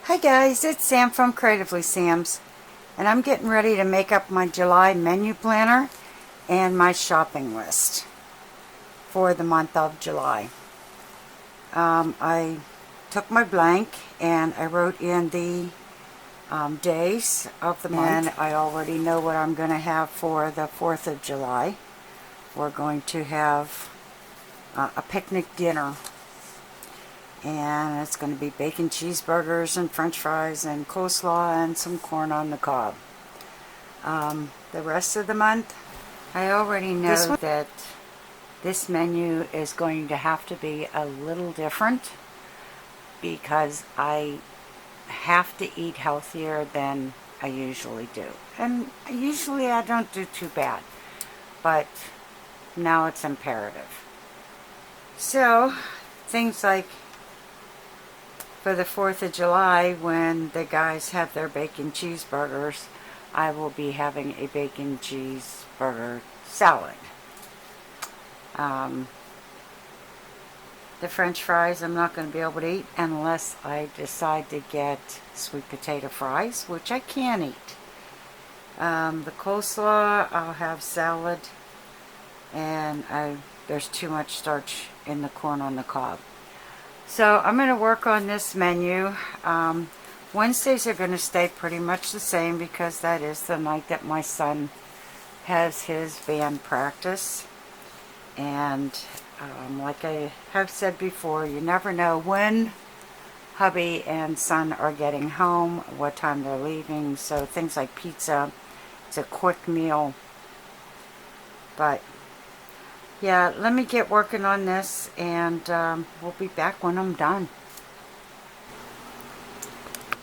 Hi guys, it's Sam from Creatively Sam's, and I'm getting ready to make up my July menu planner and my shopping list for the month of July. I took my blank and I wrote in the days of the month, and I already know what I'm going to have for the 4th of July. We're going to have a picnic dinner, and it's going to be bacon cheeseburgers and french fries and coleslaw and some corn on the cob. The rest of the month, I already know that this menu is going to have to be a little different because I have to eat healthier than I usually do. And usually I don't do too bad, but now it's imperative. So, things like for the 4th of July, when the guys have their bacon cheeseburgers, I will be having a bacon cheeseburger salad. The french fries I'm not going to be able to eat unless I decide to get sweet potato fries, which I can eat. The coleslaw, I'll have salad, and there's too much starch in the corn on the cob. So I'm going to work on this menu. Wednesdays are going to stay pretty much the same because that is the night that my son has his band practice. And like I have said before, you never know when hubby and son are getting home, what time they're leaving. So things like pizza, it's a quick meal. But yeah, let me get working on this, and we'll be back when I'm done.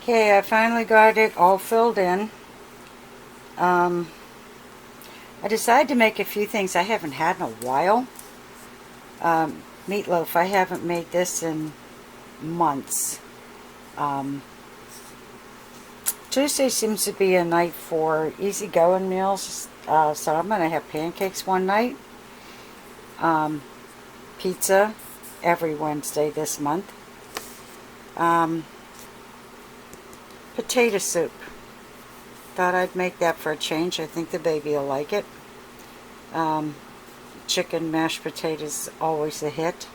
Okay, I finally got it all filled in. I decided to make a few things I haven't had in a while. Meatloaf, I haven't made this in months. Tuesday seems to be a night for easygoing meals, so I'm going to have pancakes one night. Pizza every Wednesday this month. Potato soup. Thought I'd make that for a change. I think the baby will like it. Chicken mashed potatoes, always a hit.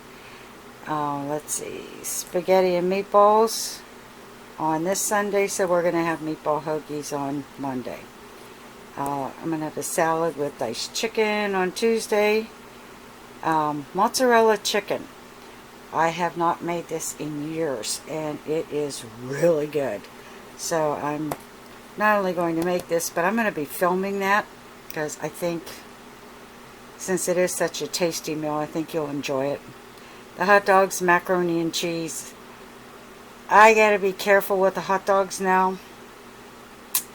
Let's see. Spaghetti and meatballs on this Sunday, so we're going to have meatball hoagies on Monday. I'm going to have a salad with diced chicken on Tuesday. Mozzarella chicken. I have not made this in years, and it is really good. So I'm not only going to make this, but I'm going to be filming that because I think, since it is such a tasty meal, I think you'll enjoy it. The hot dogs, macaroni and cheese. I gotta be careful with the hot dogs now,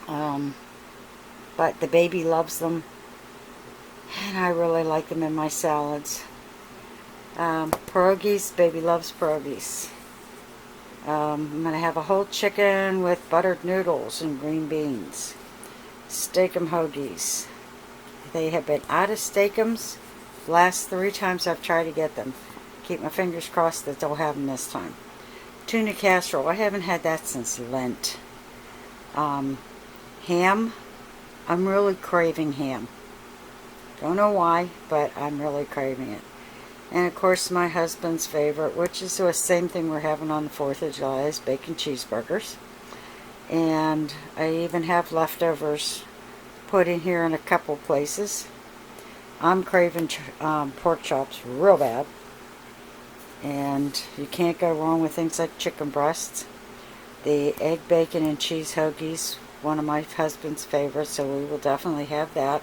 but the baby loves them, and I really like them in my salads. Pierogies, baby loves pierogies. I'm going to have a whole chicken with buttered noodles and green beans. Steak-'em hoagies. They have been out of steak-'ems last 3 times I've tried to get them. Keep my fingers crossed that they'll have them this time. Tuna casserole. I haven't had that since Lent. Ham. I'm really craving ham. Don't know why, but I'm really craving it. And of course my husband's favorite, which is the same thing we're having on the 4th of July, is bacon cheeseburgers. And I even have leftovers put in here in a couple places. I'm craving pork chops real bad. And you can't go wrong with things like chicken breasts. The egg, bacon, and cheese hoagies, one of my husband's favorites, so we will definitely have that.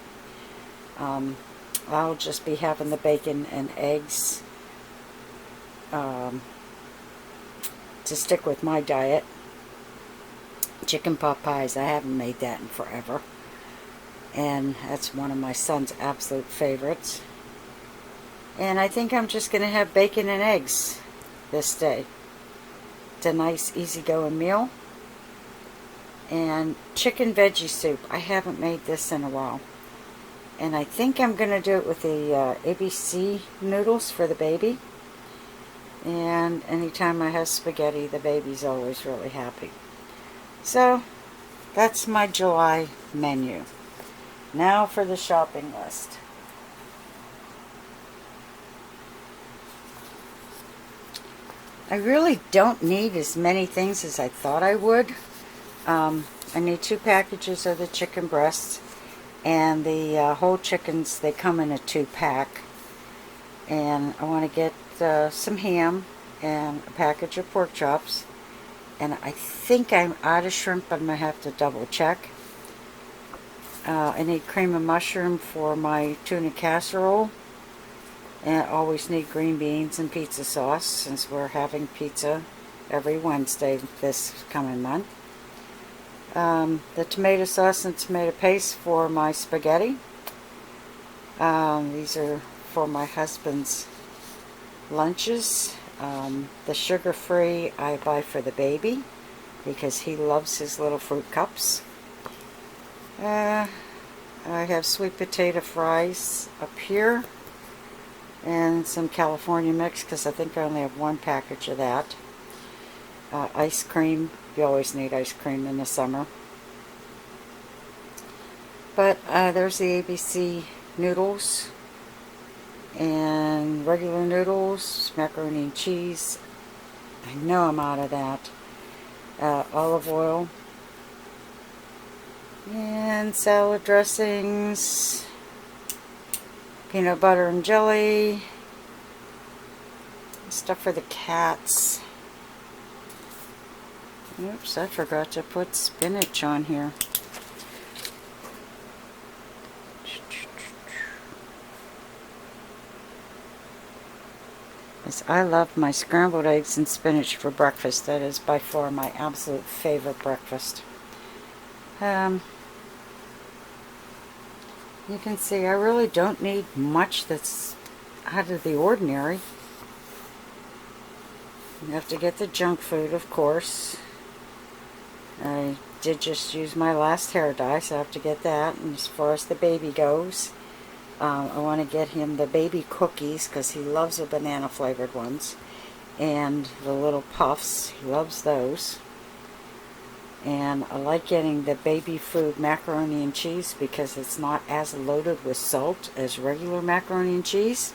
I'll just be having the bacon and eggs to stick with my diet. Chicken pot pies, I haven't made that in forever. And that's one of my son's absolute favorites. And I think I'm just going to have bacon and eggs this day. It's a nice easygoing meal. And chicken veggie soup. I haven't made this in a while. And I think I'm going to do it with the ABC noodles for the baby. And anytime I have spaghetti, the baby's always really happy. So that's my July menu. Now for the shopping list. I really don't need as many things as I thought I would. I need 2 packages of the chicken breasts, and the whole chickens, they come in a 2-pack. And I want to get some ham and a package of pork chops. And I think I'm out of shrimp, but I'm going to have to double check. I need cream of mushroom for my tuna casserole. And I always need green beans and pizza sauce, since we're having pizza every Wednesday this coming month. The tomato sauce and tomato paste for my spaghetti. These are for my husband's lunches. The sugar-free I buy for the baby, because he loves his little fruit cups. I have sweet potato fries up here, and some California mix, because I think I only have 1 package of that. Ice cream. You always need ice cream in the summer. But there's the ABC noodles, and regular noodles, macaroni and cheese. I know I'm out of that. Olive oil, and salad dressings, peanut butter and jelly, stuff for the cats. Oops, I forgot to put spinach on here. I love my scrambled eggs and spinach for breakfast. That is by far my absolute favorite breakfast. You can see I really don't need much that's out of the ordinary. You have to get the junk food, of course. I did just use my last hair dye, so I have to get that. And as far as the baby goes, I want to get him the baby cookies, because he loves the banana flavored ones, and the little puffs. He loves those. And I like getting the baby food macaroni and cheese, because it's not as loaded with salt as regular macaroni and cheese.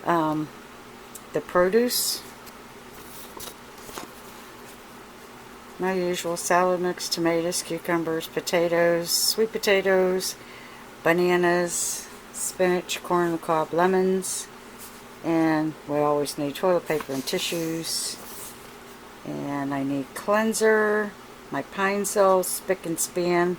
The produce, my usual salad mix: tomatoes, cucumbers, potatoes, sweet potatoes, bananas, spinach, corn on the cob, lemons, and we always need toilet paper and tissues. And I need cleanser, my Pine Sol spick and span.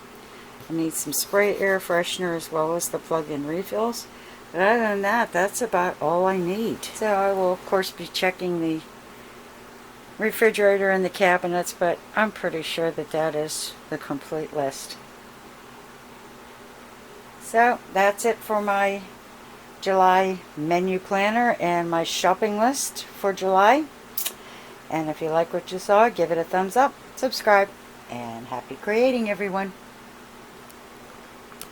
I need some spray air freshener, as well as the plug-in refills. But other than that, that's about all I need. So I will of course be checking the refrigerator and the cabinets, but I'm pretty sure that that is the complete list. So that's it for my July menu planner and my shopping list for July. And if you like what you saw, give it a thumbs up, subscribe, and happy creating, everyone.